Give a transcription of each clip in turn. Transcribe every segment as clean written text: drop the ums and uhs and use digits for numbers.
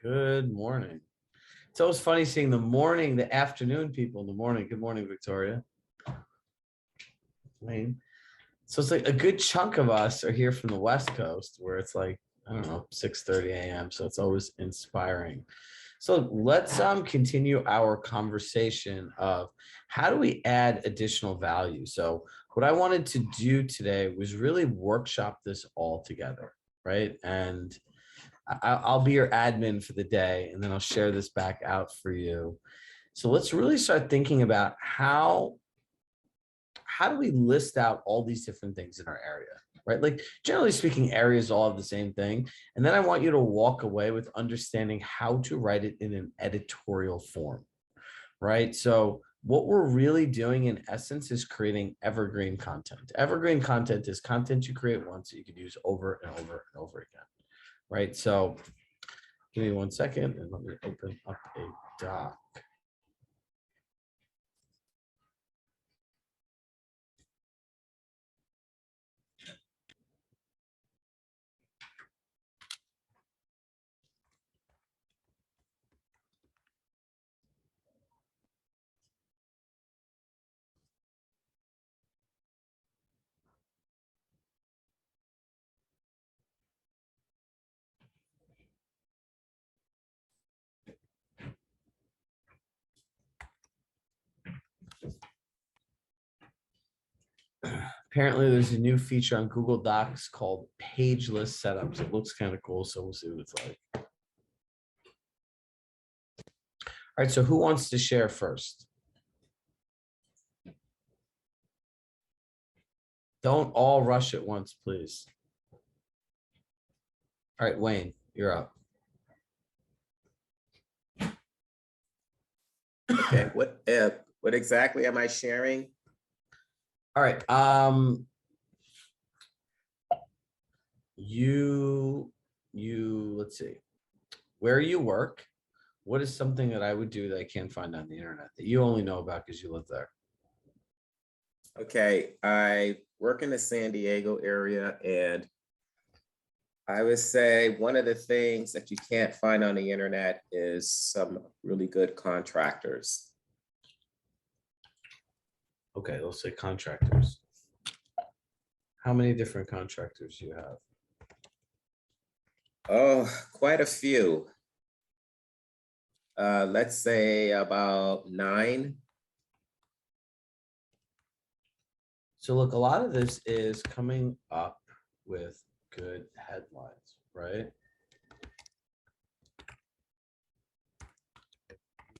Good morning. It's always funny seeing the afternoon people in the morning. Good morning, Victoria. Wayne. So it's like a good chunk of us are here from the West Coast where it's like, I don't know, 6:30 a.m. So it's always inspiring. So let's continue our conversation of how do we add additional value. So what I wanted to do today was really workshop this all together, right? And I'll be your admin for the day, and then I'll share this back out for you. So let's really start thinking about how do we list out all these different things in our area, right? Like generally speaking, areas all have the same thing. And then I want you to walk away with understanding how to write it in an editorial form, right? So what we're really doing in essence is creating evergreen content. Evergreen content is content you create once that you could use over and over and over again, right? So give me 1 second and let me open up a doc. Apparently there's a new feature on Google Docs called page list setups. It looks kind of cool, so we'll see what it's like. All right, so who wants to share first? Don't all rush at once, please. All right, Wayne, you're up. Okay, what exactly am I sharing? All right. Let's see. Where you work, what is something that I would do that I can't find on the internet that you only know about because you live there? Okay, I work in the San Diego area, and I would say one of the things that you can't find on the internet is some really good contractors. Okay, let's say contractors. How many different contractors do you have? Oh, quite a few. Let's say about 9. So look, a lot of this is coming up with good headlines, right?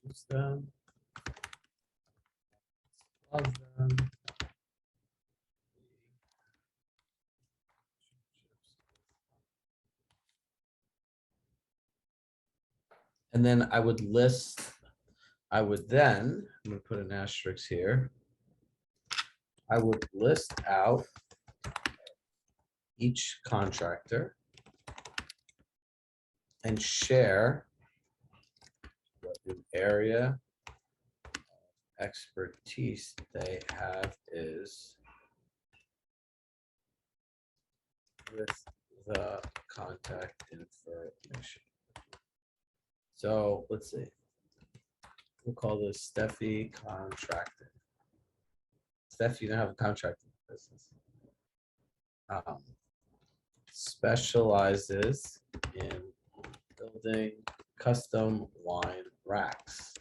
Use them. Love them. And then I would then, I'm gonna put an asterisk here. I would list out each contractor and share what the area expertise they have is with the contact information. So let's see. We'll call this Steffi contracting. Steph, you don't have a contracting business. Specializes in building custom wine racks.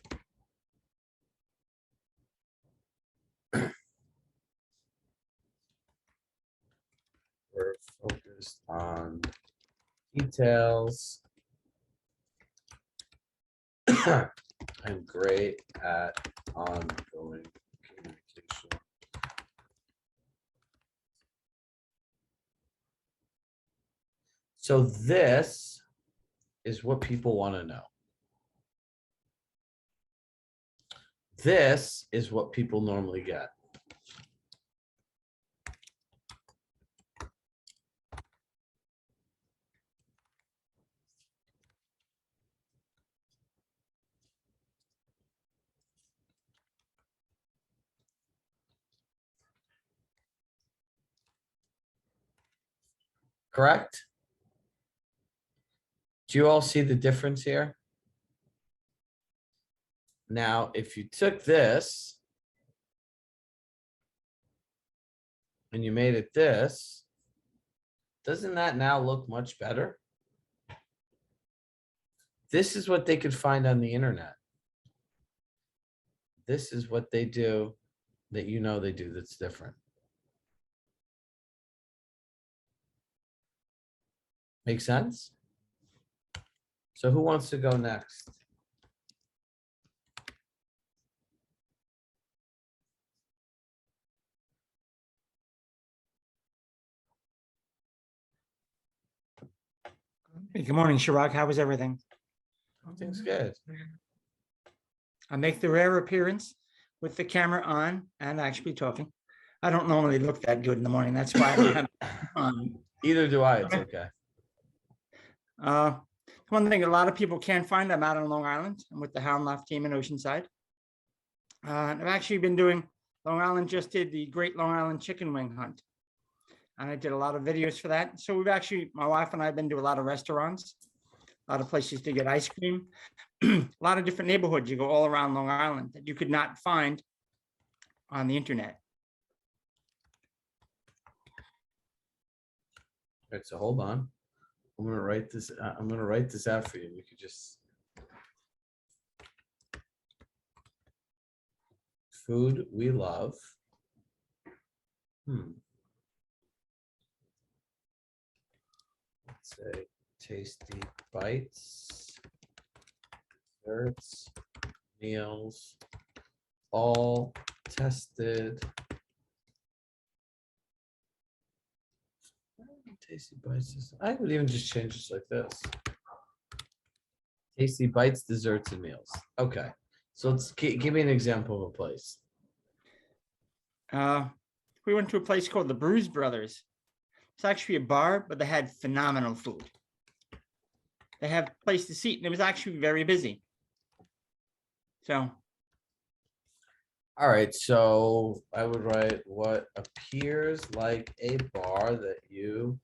We're focused on details. I'm great at ongoing communication. So this is what people want to know. This is what people normally get. Correct? Do you all see the difference here? Now, if you took this and you made it this, doesn't that now look much better? This is what they could find on the internet. This is what they do that you know they do that's different. Make sense? So who wants to go next? Hey, good morning, Chirag. How was everything? Everything's good. I make the rare appearance with the camera on and actually talking. I don't normally look that good in the morning. That's why I don't have it on. Either do I. It's okay. One thing a lot of people can't find, I'm out on Long Island. I'm with the Hound Loft team in Oceanside. And I've actually been doing, Long Island just did the Great Long Island Chicken Wing Hunt. And I did a lot of videos for that. So we've actually, my wife and I have been to a lot of restaurants, a lot of places to get ice cream, a lot of different neighborhoods. You go all around Long Island that you could not find on the internet. All right, so hold on. I'm gonna write this. I'm gonna write this out for you. You could just food we love. Let's say tasty bites, desserts, meals, all tested. Tasty bites. I would even just change this like this. Tasty bites, desserts, and meals. Okay. So let's give me an example of a place. We went to a place called the Bruise Brothers. It's actually a bar, but they had phenomenal food. They have a place to seat, and it was actually very busy. So. All right, so I would write what appears like a bar that you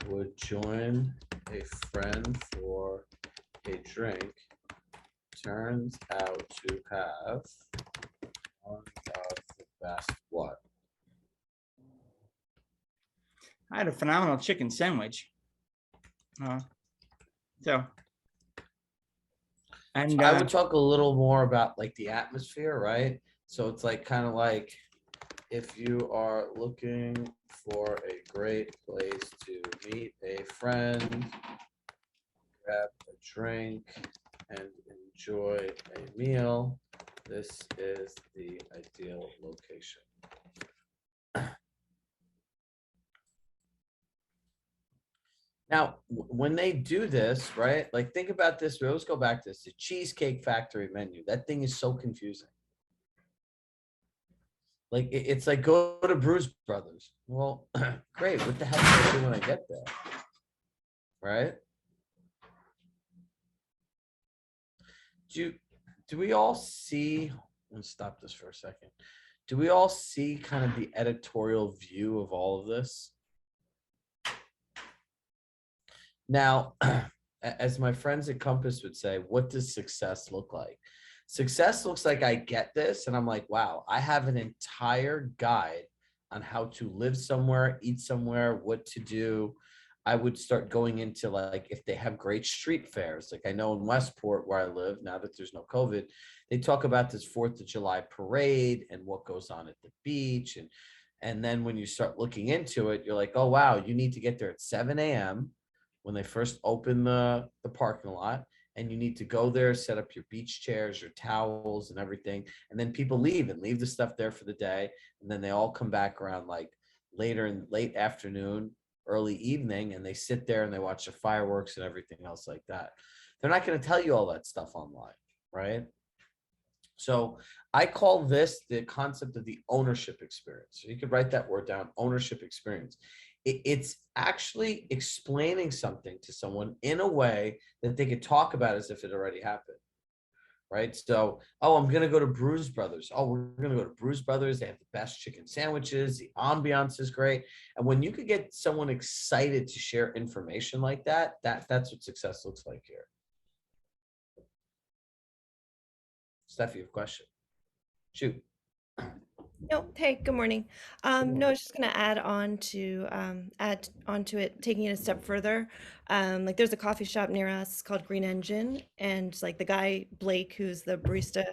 would join a friend for a drink turns out to have one of the best what? I had a phenomenal chicken sandwich. So I would talk a little more about like the atmosphere, right? So it's like kind of like if you are looking for a great place to meet a friend, grab a drink, and enjoy a meal, this is the ideal location. Now, when they do this, right? Like think about this. We always go back to this. The Cheesecake Factory menu. That thing is so confusing. Like it's like go to Bruce Brothers. Well, great. What the heck do I do when I get there? Right? Do we all see? Let's stop this for a second. Do we all see kind of the editorial view of all of this? Now, as my friends at Compass would say, what does success look like? Success looks like I get this and I'm like, wow, I have an entire guide on how to live somewhere, eat somewhere, what to do. I would start going into like if they have great street fairs. Like I know in Westport where I live, now that there's no COVID, they talk about this 4th of July parade and what goes on at the beach. And then when you start looking into it, you're like, oh, wow, you need to get there at 7 a.m. when they first open the parking lot. And you need to go there, set up your beach chairs, your towels and everything. And then people leave the stuff there for the day. And then they all come back around like later in late afternoon, early evening, and they sit there and they watch the fireworks and everything else like that. They're not going to tell you all that stuff online, right? So I call this the concept of the ownership experience. So you could write that word down, ownership experience. It's actually explaining something to someone in a way that they could talk about as if it already happened, right? So, oh, I'm gonna go to Bruise Brothers. Oh, we're gonna go to Bruise Brothers. They have the best chicken sandwiches. The ambiance is great. And when you could get someone excited to share information like that, that's what success looks like here. Steph, you have a question? Shoot. No, hey, good morning. No, I was just gonna add onto it, taking it a step further. Like there's a coffee shop near us called Green Engine, and like the guy Blake, who's the barista,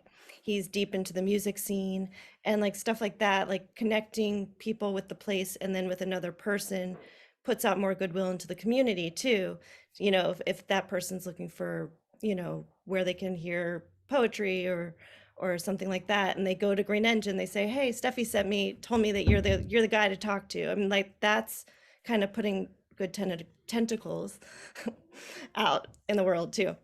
he's deep into the music scene and like stuff like that, like connecting people with the place and then with another person puts out more goodwill into the community too. You know, if that person's looking for, you know, where they can hear poetry or something like that, and they go to Green Engine, they say, hey, Steffi told me that you're the guy to talk to. I mean, like that's kind of putting good tentacles out in the world too.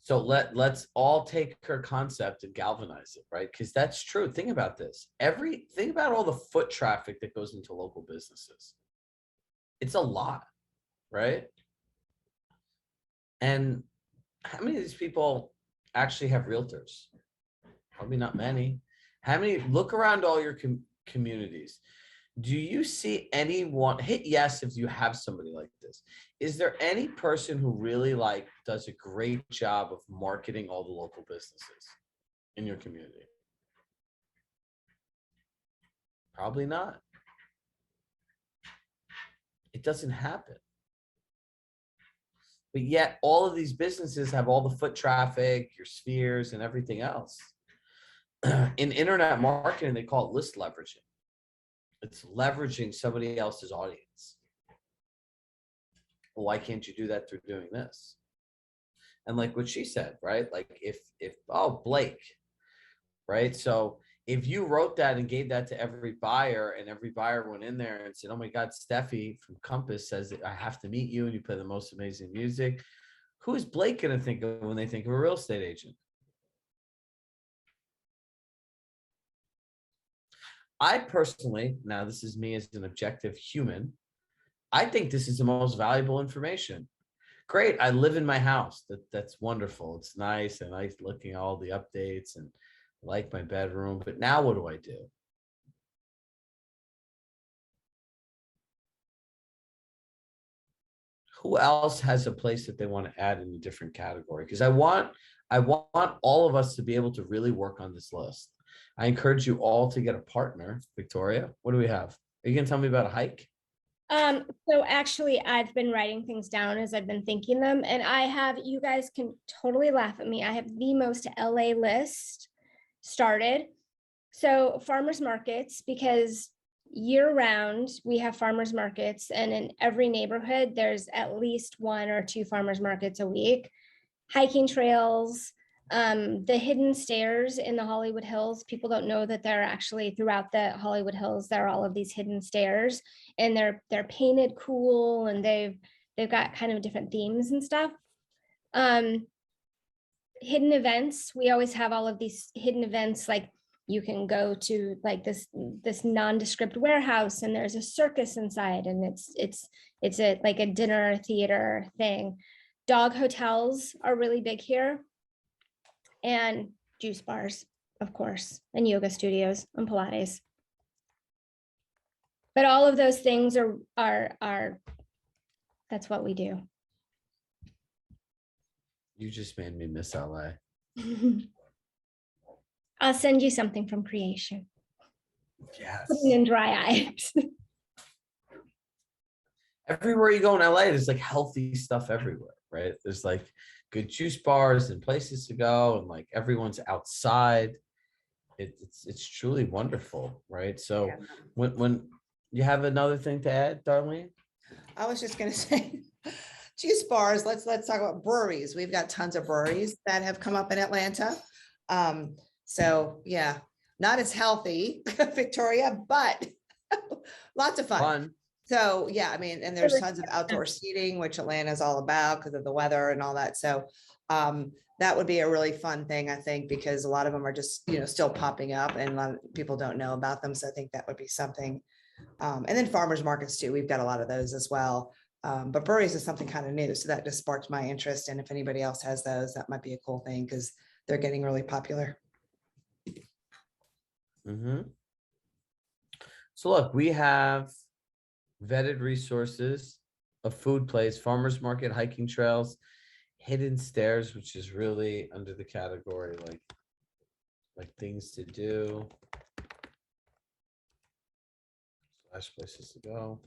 So let's all take her concept and galvanize it, right? Because that's true. Think about this. Think about all the foot traffic that goes into local businesses. It's a lot, right? And how many of these people actually have realtors? Probably not many. How many? Look around all your communities. Do you see anyone? Hit yes if you have somebody like this. Is there any person who really like does a great job of marketing all the local businesses in your community? Probably not. It doesn't happen. But yet all of these businesses have all the foot traffic, your spheres, and everything else. In internet marketing, they call it list leveraging. It's leveraging somebody else's audience. Well, why can't you do that through doing this? And like what she said, right? Like if Blake, right? So if you wrote that and gave that to every buyer and every buyer went in there and said, oh my God, Steffi from Compass says that I have to meet you and you play the most amazing music. Who is Blake going to think of when they think of a real estate agent? I personally, now this is me as an objective human, I think this is the most valuable information. Great, I live in my house. That's wonderful. It's nice and I like looking at all the updates and like my bedroom. But now what do I do? Who else has a place that they want to add in a different category? Because I want all of us to be able to really work on this list. I encourage you all to get a partner. Victoria, what do we have? Are you gonna tell me about a hike? So actually I've been writing things down as I've been thinking them, and you guys can totally laugh at me. I have the most LA list started. So farmers markets, because year round we have farmers markets, and in every neighborhood there's at least 1 or 2 farmers markets a week. Hiking trails, the hidden stairs in the Hollywood Hills. People don't know that they're actually throughout the Hollywood Hills, there are all of these hidden stairs, and they're painted cool, and they've got kind of different themes and stuff. Hidden events. We always have all of these hidden events, like you can go to like this nondescript warehouse and there's a circus inside, and it's like a dinner theater thing. Dog hotels are really big here, and juice bars, of course, and yoga studios and Pilates. But all of those things are that's what we do. You just made me miss LA. I'll send you something from creation. Yes. Putting in dry eyes. Everywhere you go in LA, there's like healthy stuff everywhere, right? There's like good juice bars and places to go, and like everyone's outside. It's truly wonderful, right? So Yeah. when you have another thing to add, Darlene? I was just gonna say, juice bars, let's talk about breweries. We've got tons of breweries that have come up in Atlanta. So yeah, not as healthy, Victoria, but lots of fun. So yeah, I mean, and there's tons of outdoor seating, which Atlanta is all about because of the weather and all that. So that would be a really fun thing, I think, because a lot of them are just, still popping up and a lot of people don't know about them. So I think that would be something. And then farmers markets too. We've got a lot of those as well. But Burries is something kind of new. So that just sparked my interest. And if anybody else has those, that might be a cool thing because they're getting really popular. So look, we have vetted resources, a food place, farmers market, hiking trails, hidden stairs, which is really under the category like things to do, slash places to go,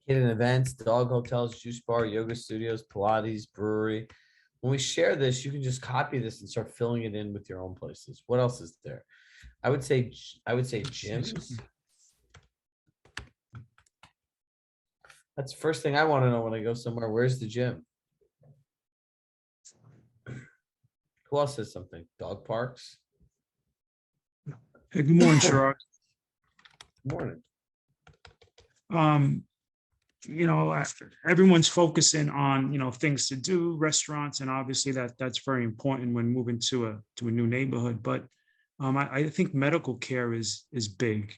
hidden events, dog hotels, juice bar, yoga studios, Pilates, brewery. When we share this, you can just copy this and start filling it in with your own places. What else is there? I would say gyms. That's the first thing I want to know when I go somewhere. Where's the gym? Who else says something? Dog parks. Hey, good morning, Chirag. Morning. Everyone's focusing on, things to do, restaurants, and obviously that's very important when moving to a new neighborhood. But I think medical care is big.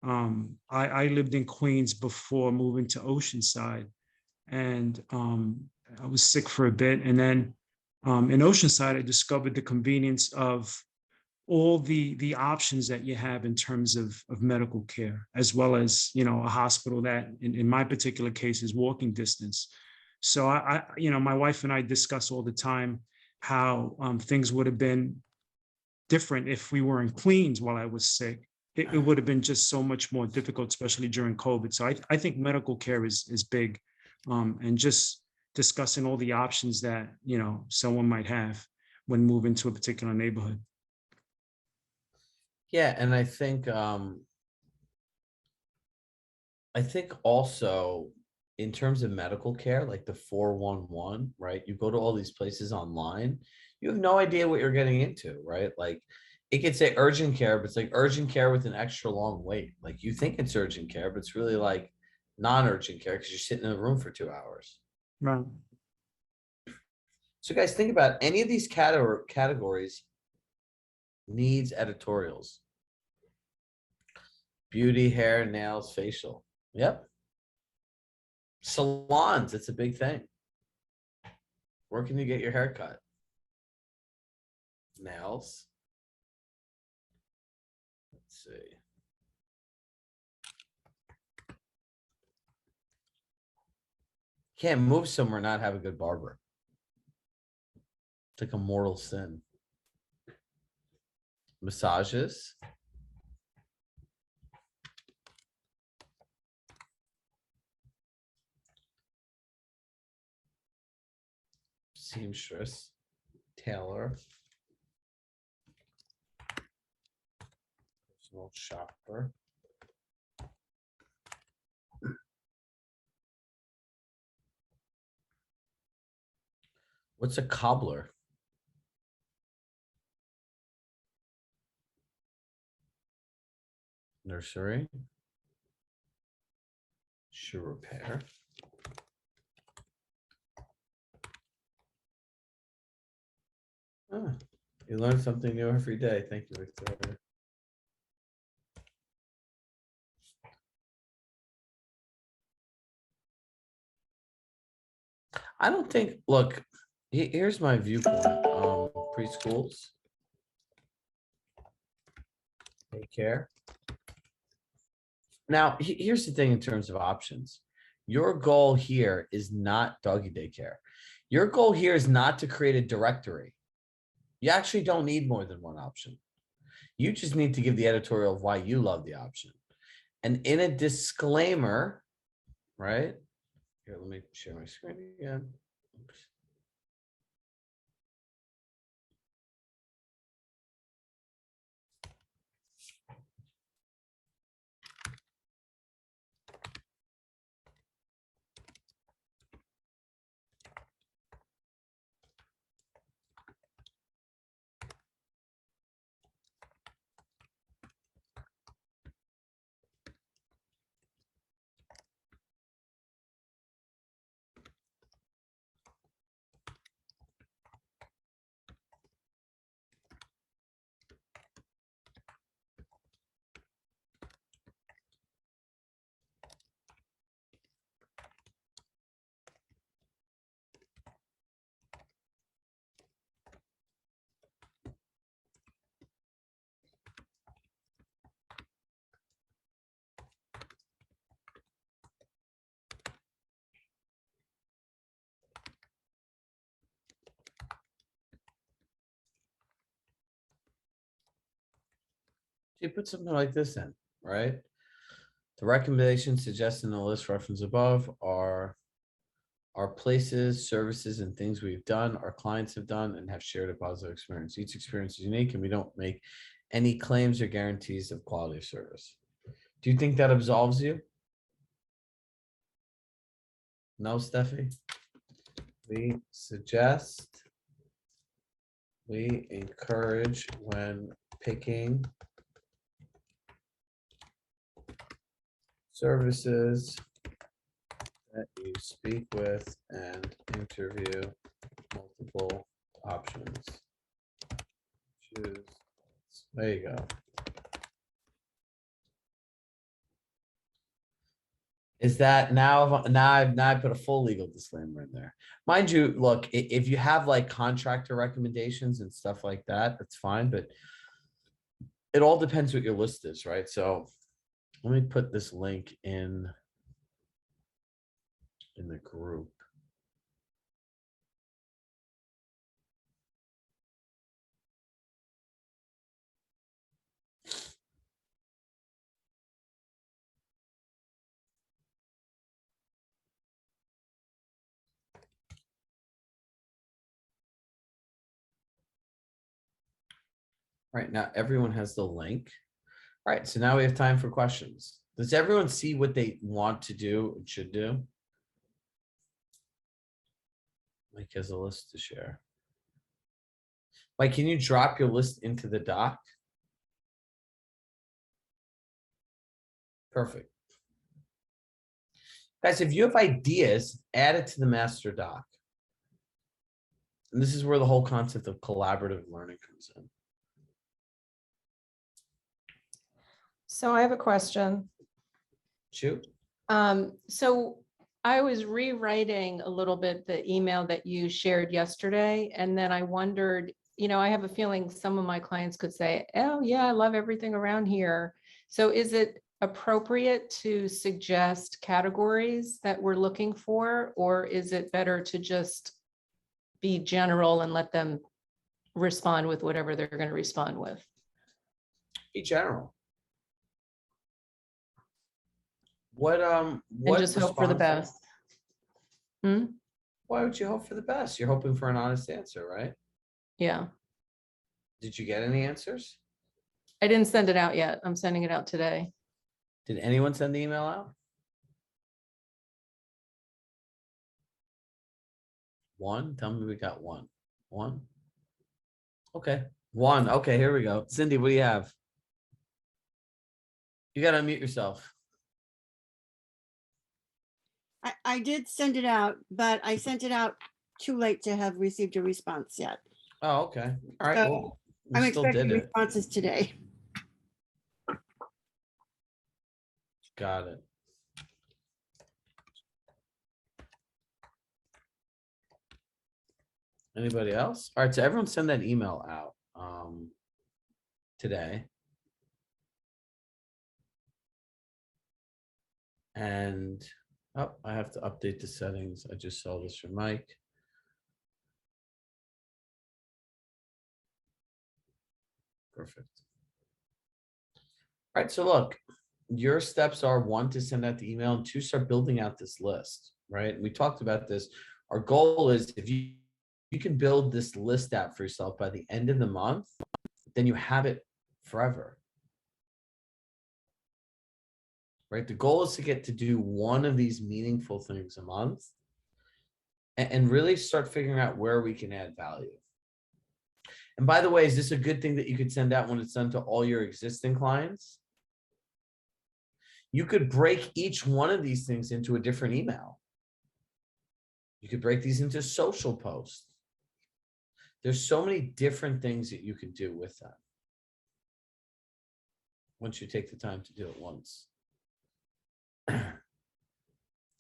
I lived in Queens before moving to Oceanside, and I was sick for a bit. And then in Oceanside, I discovered the convenience of all the options that you have in terms of medical care, as well as, a hospital that in my particular case is walking distance. So my wife and I discuss all the time how things would have been different if we were in Queens while I was sick. It would have been just so much more difficult, especially during COVID. So I think medical care is big, and just discussing all the options that, someone might have when moving to a particular neighborhood. Yeah, and I think also in terms of medical care, like the 411, right? You go to all these places online, you have no idea what you're getting into, right? Like it could say urgent care, but it's like urgent care with an extra long wait. Like you think it's urgent care, but it's really like non-urgent care because you're sitting in a room for 2 hours. Right. So guys, think about any of these categories needs editorials. Beauty, hair, nails, facial. Yep. Salons, it's a big thing. Where can you get your hair cut? Nails. Let's see. Can't move somewhere and not have a good barber. It's like a mortal sin. Massages. Seamstress. Tailor. Personal shopper. What's a cobbler? Nursery. Shoe repair. Ah, you learn something new every day. Thank you, Victoria. I don't think, look, here's my viewpoint. Preschools. Daycare. Now, here's the thing in terms of options. Your goal here is not doggy daycare. Your goal here is not to create a directory. You actually don't need more than one option. You just need to give the editorial of why you love the option. And in a disclaimer, right? Here, let me share my screen again. Oops. You put something like this in, right? The recommendations suggested in the list referenced above are places, services, and things we've done, our clients have done, and have shared a positive experience. Each experience is unique, and we don't make any claims or guarantees of quality of service. Do you think that absolves you? No, Steffi? We suggest, we encourage when picking services that you speak with and interview multiple options. Choose. There you go. Is that now I put a full legal disclaimer in there. Mind you, look, if you have like contractor recommendations and stuff like that, that's fine, but it all depends what your list is, right? So let me put this link in the group. Right now, everyone has the link. All right, so now we have time for questions. Does everyone see what they want to do and should do? Mike has a list to share. Mike, can you drop your list into the doc? Perfect. Guys, if you have ideas, add it to the master doc. And this is where the whole concept of collaborative learning comes in. So I have a question. Shoot. So I was rewriting a little bit the email that you shared yesterday, and then I wondered, I have a feeling some of my clients could say, oh yeah, I love everything around here. So is it appropriate to suggest categories that we're looking for, or is it better to just be general and let them respond with whatever they're going to respond with? Be general. What And just hope for the best. Why would you hope for the best? You're hoping for an honest answer, right? Yeah. Did you get any answers? I didn't send it out yet. I'm sending it out today. Did anyone send the email out? One? Tell me we got one. One? Okay. One. Okay, here we go. Cindy, what do you have? You got to unmute yourself. I did send it out, but I sent it out too late to have received a response yet. Oh, okay. All right. So, Well, I'm we still expecting did it. responses today. Got it. Anybody else? All right. So everyone send that email out today. And oh, I have to update the settings. I just saw this from Mike. Perfect. All right. So look, your steps are 1, to send out the email, and 2, start building out this list, right? We talked about this. Our goal is if you can build this list out for yourself by the end of the month, then you have it forever. Right? The goal is to get to do one of these meaningful things a month and really start figuring out where we can add value. And by the way, is this a good thing that you could send out when it's done to all your existing clients? You could break each one of these things into a different email. You could break these into social posts. There's so many different things that you can do with that once you take the time to do it once.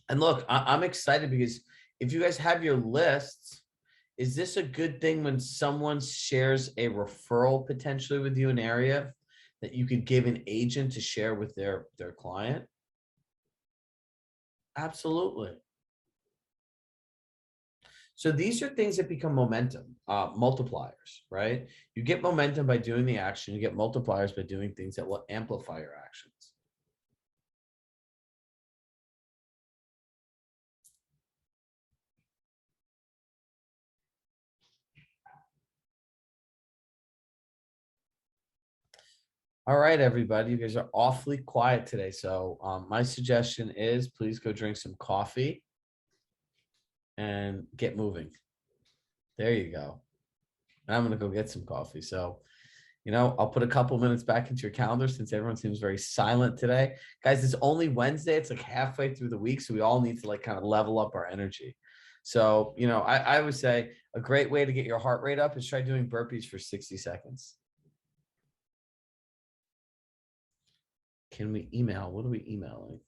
And look, I'm excited because if you guys have your lists, is this a good thing when someone shares a referral potentially with you in an area that you could give an agent to share with their client? Absolutely. So these are things that become momentum, multipliers, right? You get momentum by doing the action. You get multipliers by doing things that will amplify your actions. All right, everybody, you guys are awfully quiet today. So my suggestion is please go drink some coffee and get moving. There you go. And I'm going to go get some coffee. So, I'll put a couple minutes back into your calendar since everyone seems very silent today. Guys, it's only Wednesday. It's like halfway through the week. So we all need to like kind of level up our energy. So, I would say a great way to get your heart rate up is try doing burpees for 60 seconds. Can we email? What are we emailing?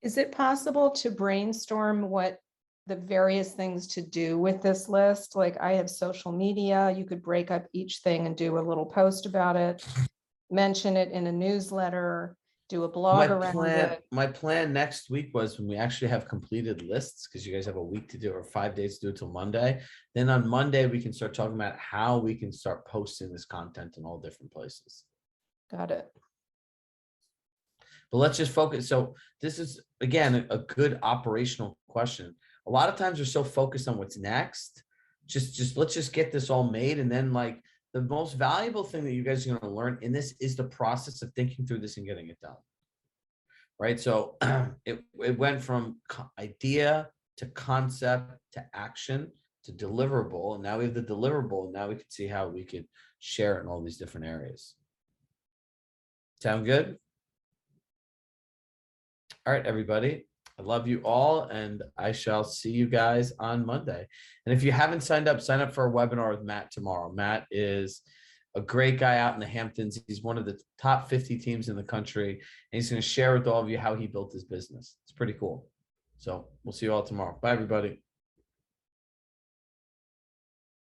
Is it possible to brainstorm what the various things to do with this list? Like I have social media, you could break up each thing and do a little post about it, mention it in a newsletter, do a blog around it. My plan next week was when we actually have completed lists, because you guys have a week to do or 5 days to do it till Monday. Then on Monday, we can start talking about how we can start posting this content in all different places. Got it. But let's just focus. So this is, again, a good operational question. A lot of times we're so focused on what's next. Let's just get this all made. And then like the most valuable thing that you guys are going to learn in this is the process of thinking through this and getting it done. Right. So it went from idea to concept to action to deliverable. And now we have the deliverable. And now we can see how we could share it in all these different areas. Sound good? All right, everybody. I love you all, and I shall see you guys on Monday. And if you haven't signed up, sign up for a webinar with Matt tomorrow. Matt is a great guy out in the Hamptons. He's one of the top 50 teams in the country, and he's going to share with all of you how he built his business. It's pretty cool. So we'll see you all tomorrow. Bye, everybody.